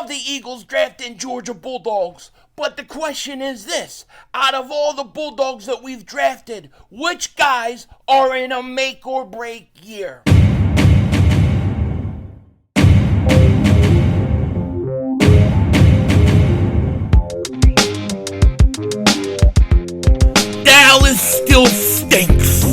love the Eagles drafting Georgia Bulldogs, but the question is this. Out of all the Bulldogs that we've drafted, which guys are in a make or break year? Dallas still stinks.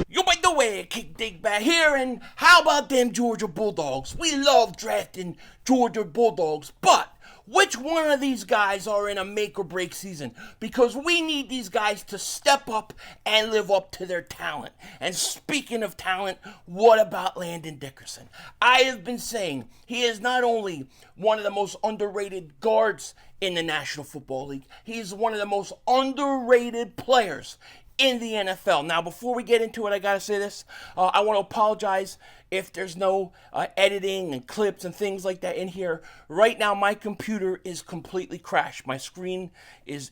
You by the way, kick Dingbat here, and how about them Georgia Bulldogs? We love drafting Georgia Bulldogs, but which one of these guys are in a make or break season? Because we need these guys to step up and live up to their talent. And speaking of talent, what about Landon Dickerson? I have been saying he is not only one of the most underrated guards in the National Football League, he is one of the most underrated players in the NFL. Now, before we get into it, I gotta say this. I want to apologize if there's no editing and clips and things like that in here. Right now, my computer is completely crashed. My screen is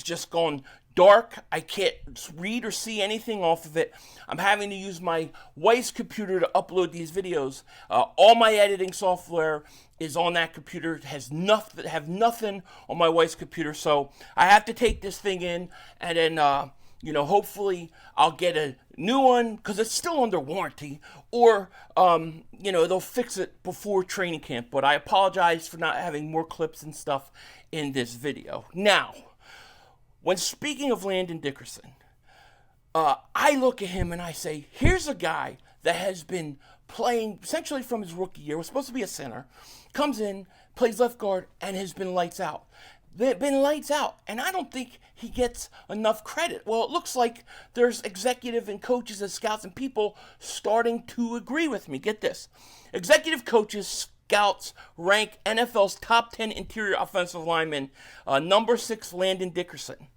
just gone dark. I can't read or see anything off of it. I'm having to use my wife's computer to upload these videos. All my editing software is on that computer. It has nothing on my wife's computer. So I have to take this thing in and then hopefully I'll get a new one because it's still under warranty, or, they'll fix it before training camp. But I apologize for not having more clips and stuff in this video. Now, when speaking of Landon Dickerson, I look at him and I say, here's a guy that has been playing essentially from his rookie year, was supposed to be a center, comes in, plays left guard, and has been lights out. Been lights out, and I don't think he gets enough credit. Well, it looks like there's executive and coaches and scouts and people starting to agree with me. Get this. Executive coaches, scouts rank NFL's top 10 interior offensive lineman, number 6, Landon Dickerson.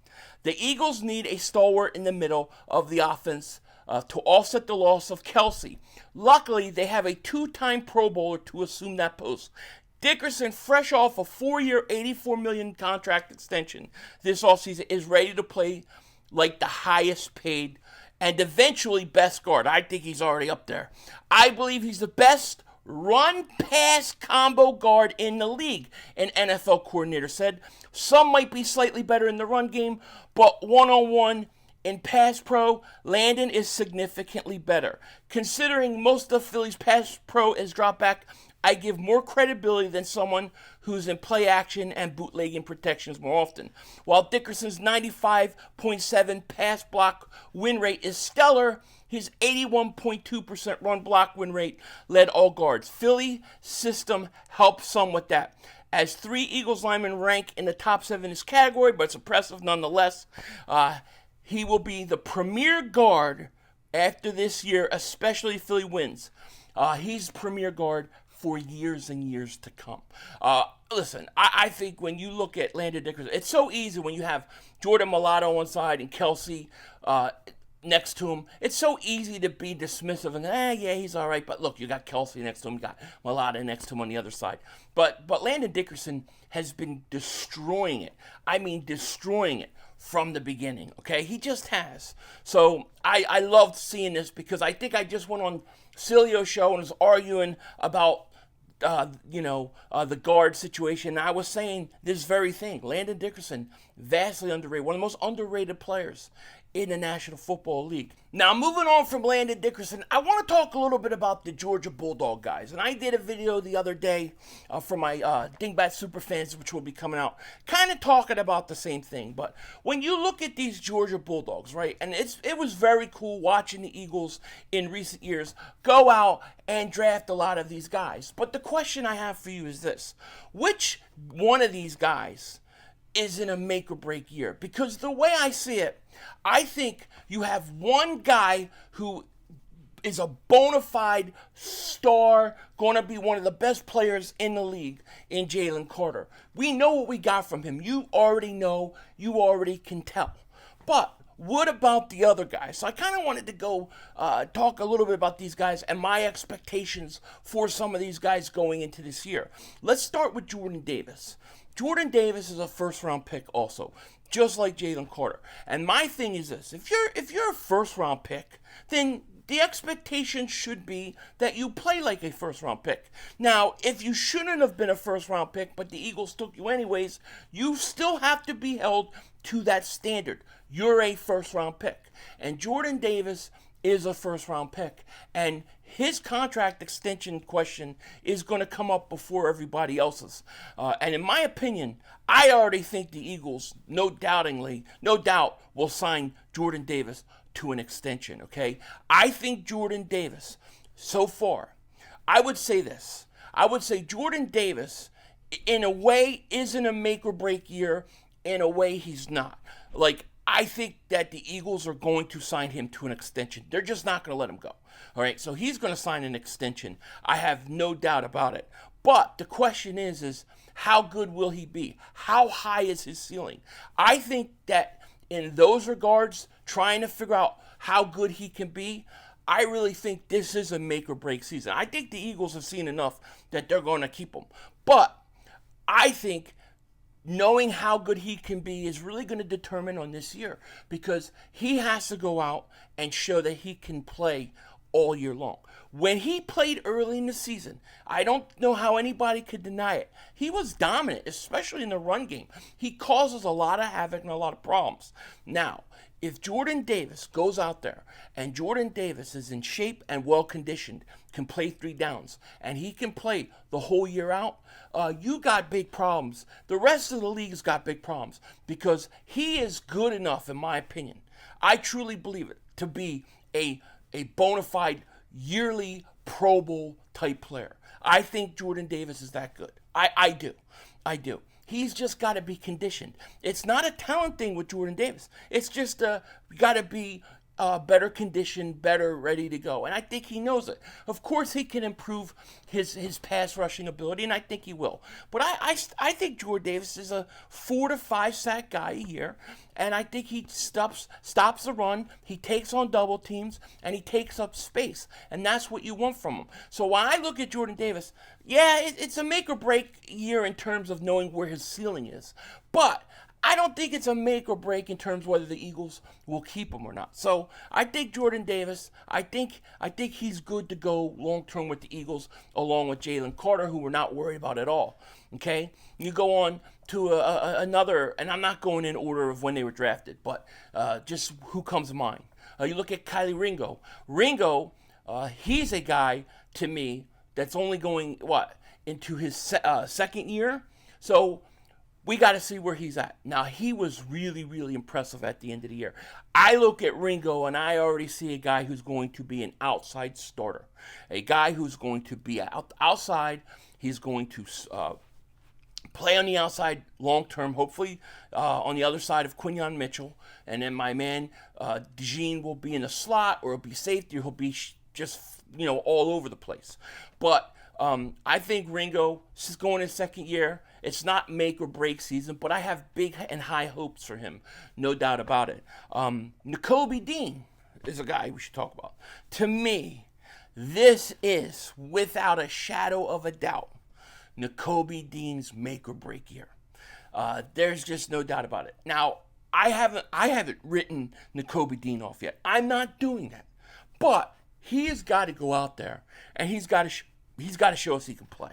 The Eagles need a stalwart in the middle of the offense to offset the loss of KELEE. Luckily, they have a 2-time Pro Bowler to assume that post. Dickerson, fresh off a 4-year, $84 million contract extension this offseason, is ready to play like the highest paid and eventually best guard. I think he's already up there. I believe he's the best run-pass combo guard in the league, an NFL coordinator said. Some might be slightly better in the run game, but one-on-one in pass pro, Landon is significantly better. Considering most of Philly's pass pro is drop back, I give more credibility than someone who's in play action and bootlegging protections more often. While Dickerson's 95.7 pass block win rate is stellar, his 81.2% run block win rate led all guards. Philly system helps some with that. As 3 Eagles linemen rank in the top 7 in this category, but it's impressive nonetheless. He will be the premier guard after this year, especially if Philly wins. He's premier guard for years and years to come. Listen, I think when you look at Landon Dickerson, it's so easy when you have Jordan Mailata on one side and KELEE next to him. It's so easy to be dismissive and, yeah, he's all right. But look, you got KELEE next to him, you got Mailata next to him on the other side. But Landon Dickerson has been destroying it. I mean, destroying it from the beginning, okay? He just has. So I loved seeing this because I think I just went on Cilio's show and was arguing about the guard situation. I was saying this very thing. Landon Dickerson, vastly underrated, one of the most underrated players in the National Football League. Now, moving on from Landon Dickerson, I want to talk a little bit about the Georgia Bulldog guys. And I did a video the other day for my Dingbat Superfans, which will be coming out, kind of talking about the same thing. But when you look at these Georgia Bulldogs, right, and it was very cool watching the Eagles in recent years go out and draft a lot of these guys. But the question I have for you is this. Which one of these guys is in a make or break year? Because the way I see it, I think you have one guy who is a bona fide star, going to be one of the best players in the league in JALEN Carter. We know what we got from him. You already know. You already can tell. But what about the other guys? So I kind of wanted to go talk a little bit about these guys and my expectations for some of these guys going into this year. Let's start with Jordan Davis. Jordan Davis is a first-round pick also, just like JALEN Carter. And my thing is this: if you're a first-round pick, then the expectation should be that you play like a first-round pick. Now, if you shouldn't have been a first-round pick, but the Eagles took you anyways, you still have to be held to that standard. You're a first-round pick. And Jordan Davis is a first-round pick. And his contract extension question is going to come up before everybody else's. And in my opinion, I already think the Eagles, no doubt, will sign Jordan Davis to an extension, okay? I think Jordan Davis, so far, I would say this. I would say Jordan Davis, in a way, isn't a make-or-break year. In a way, he's not. Like, I think that the Eagles are going to sign him to an extension. They're just not going to let him go. All right, so he's going to sign an extension. I have no doubt about it. But the question is how good will he be? How high is his ceiling? I think that in those regards, trying to figure out how good he can be, I really think this is a make or break season. I think the Eagles have seen enough that they're going to keep him. But I think knowing how good he can be is really going to determine on this year, because he has to go out and show that he can play all year long. When he played early in the season, I don't know how anybody could deny it. He was dominant, especially in the run game. He causes a lot of havoc and a lot of problems. Now, if Jordan Davis goes out there and Jordan Davis is in shape and well-conditioned, can play 3 downs, and he can play the whole year out, you got big problems. The rest of the league's got big problems because he is good enough, in my opinion. I truly believe it, to be a bona fide yearly Pro Bowl type player. I think Jordan Davis is that good. I do. He's just got to be conditioned. It's not a talent thing with Jordan Davis. It's just got to be better conditioned, better ready to go. And I think he knows it. Of course, he can improve his pass rushing ability, and I think he will. But I think Jordan Davis is a 4 to 5 sack guy a year, and I think he stops the run, he takes on double teams, and he takes up space. And that's what you want from him. So when I look at Jordan Davis, yeah, it's a make or break year in terms of knowing where his ceiling is. But I don't think it's a make or break in terms of whether the Eagles will keep him or not. So I think Jordan Davis, I think he's good to go long term with the Eagles, along with Jalen Carter, who we're not worried about at all. Okay, you go on to another, and I'm not going in order of when they were drafted, but just who comes to mind. You look at KELEE Ringo. Ringo, he's a guy to me that's only going into his second year. So we got to see where he's at. Now, he was really, really impressive at the end of the year. I look at Ringo, and I already see a guy who's going to be an outside starter. A guy who's going to be outside. He's going to play on the outside long-term, hopefully on the other side of Quinyon Mitchell. And then my man, DeJean, will be in the slot, or he'll be safety, or he'll be just, all over the place. But I think Ringo is going in second year. It's not make or break season, but I have big and high hopes for him, no doubt about it. NAKOBE Dean is a guy we should talk about. To me, this is, without a shadow of a doubt, NAKOBE Dean's make or break year. There's just no doubt about it. Now, I haven't written NAKOBE Dean off yet. I'm not doing that, but he has got to go out there and he's got to show us he can play.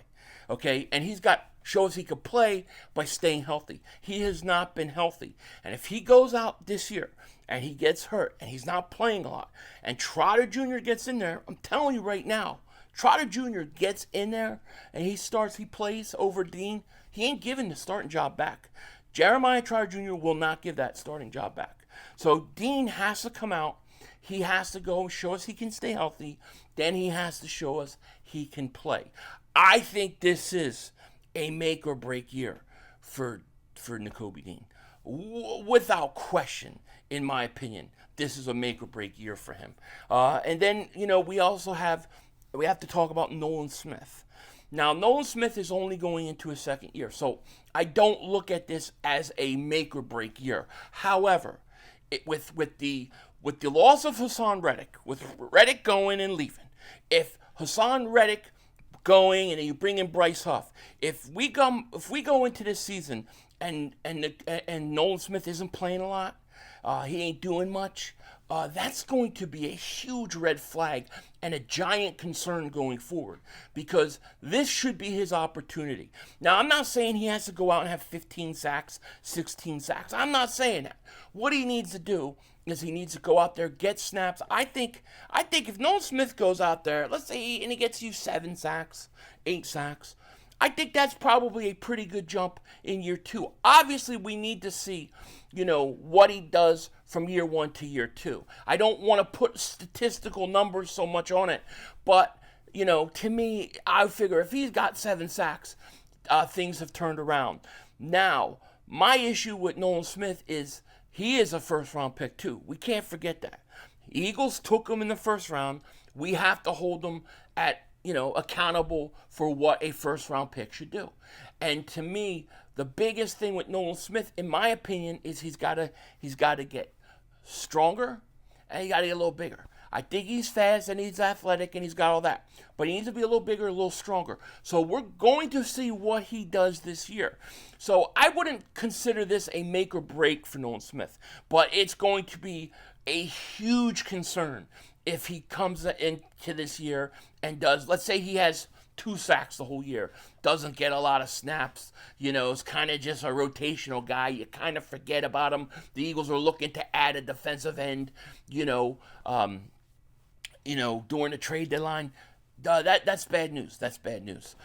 Okay, and he's got show us he can play by staying healthy. He has not been healthy, and if he goes out this year and he gets hurt and he's not playing a lot, and Trotter Jr. gets in there, I'm telling you right now, Trotter Jr. gets in there and he plays over Dean, he ain't giving the starting job back. Jeremiah Trotter Jr. will not give that starting job back. So Dean has to come out. He has to go show us he can stay healthy. Then he has to show us he can play. I think this is a make or break year for NAKOBE Dean. Without question, in my opinion, this is a make or break year for him. And then, we have to talk about Nolan Smith. Now, Nolan Smith is only going into his second year, so I don't look at this as a make or break year. However, with the loss of Hassan Reddick, with Reddick going and leaving, if Hassan Reddick going and then you bring in Bryce Huff, if we go into this season and Nolan Smith isn't playing a lot, he ain't doing much, that's going to be a huge red flag and a giant concern going forward, because this should be his opportunity. Now, I'm not saying he has to go out and have 15 sacks, 16 sacks. I'm not saying that. What he needs to do is he needs to go out there, get snaps. I think if Nolan Smith goes out there, let's say, and he gets you 7 sacks, 8 sacks, I think that's probably a pretty good jump in year 2. Obviously, we need to see, what he does from year 1 to year 2. I don't want to put statistical numbers so much on it, but, to me, I figure if he's got 7 sacks, things have turned around. Now, my issue with Nolan Smith is he is a first-round pick, too. We can't forget that. Eagles took him in the first round. We have to hold him at accountable for what a first-round pick should do. And to me, the biggest thing with Nolan Smith, in my opinion, is he's got to get stronger and he got to get a little bigger. I think he's fast and he's athletic and he's got all that, but he needs to be a little bigger, a little stronger. So we're going to see what he does this year. So I wouldn't consider this a make or break for Nolan Smith, but it's going to be a huge concern if he comes into this year and does, let's say he has 2 sacks the whole year, doesn't get a lot of snaps, is kind of just a rotational guy. You kind of forget about him. The Eagles are looking to add a defensive end, during the trade deadline. That's bad news. That's bad news.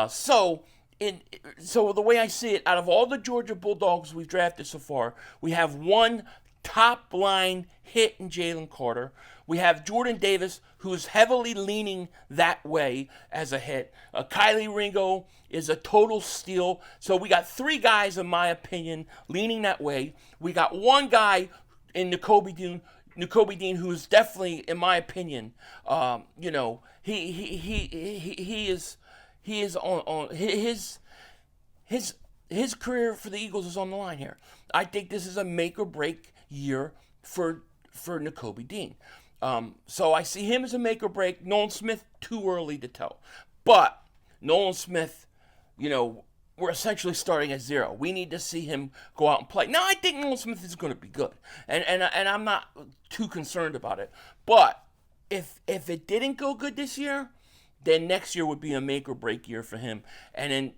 So the way I see it, out of all the Georgia Bulldogs we've drafted so far, we have one top line hit in Jalen Carter. We have Jordan Davis, who's heavily leaning that way as a hit. KELEE RINGO is a total steal. So we got 3 guys, in my opinion, leaning that way. We got 1 guy in NAKOBE Dean, who is definitely, in my opinion, he is on his career for the Eagles is on the line here. I think this is a make or break year for NAKOBE Dean. So I see him as a make or break. Nolan Smith, too early to tell. But Nolan Smith, we're essentially starting at 0. We need to see him go out and play. Now, I think Nolan Smith is going to be good, and I'm not too concerned about it. But if it didn't go good this year, then next year would be a make or break year for him. And then,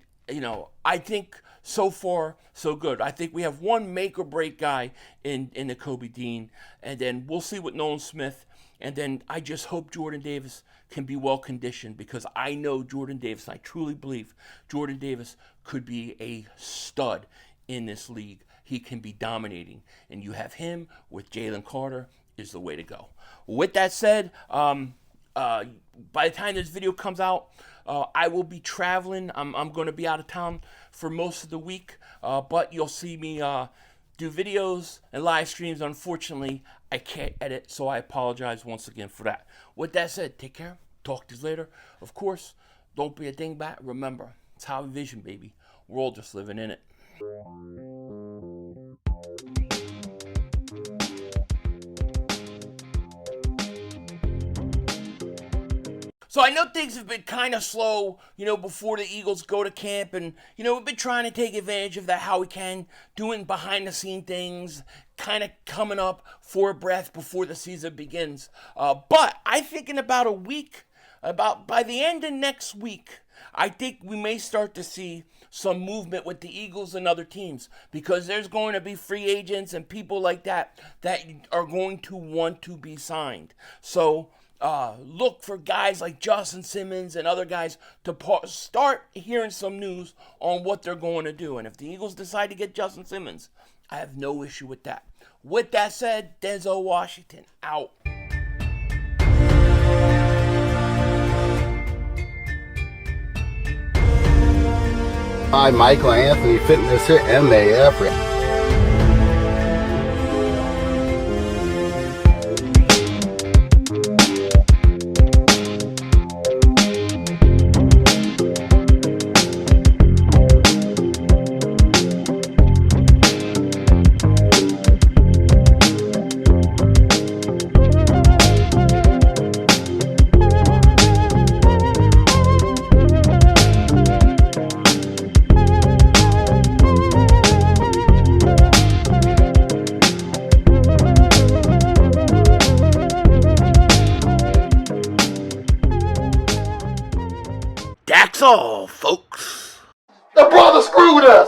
I think so far, so good. I think we have one make or break guy in NAKOBE Dean, and then we'll see with Nolan Smith. And then I just hope Jordan Davis can be well conditioned, because I know Jordan Davis, I truly believe Jordan Davis could be a stud in this league. He can be dominating, and you have him with Jalen Carter is the way to go. With that said, by the time this video comes out, I will be traveling. I'm going to be out of town for most of the week, but you'll see me do videos and live streams. Unfortunately, I can't edit, so I apologize once again for that. With that said, take care. Talk to you later. Of course, don't be a dingbat. Remember, it's how we vision, baby. We're all just living in it. So I know things have been kind of slow, before the Eagles go to camp. And, we've been trying to take advantage of that how we can, doing behind-the-scene things, kind of coming up for a breath before the season begins. But I think in about a week, by the end of next week, I think we may start to see some movement with the Eagles and other teams, because there's going to be free agents and people like that are going to want to be signed. So look for guys like Justin Simmons and other guys to start hearing some news on what they're going to do. And if the Eagles decide to get Justin Simmons, I have no issue with that. With that said, Denzel Washington out. Hi, Michael Anthony, Fitness here, MAF. Intruder!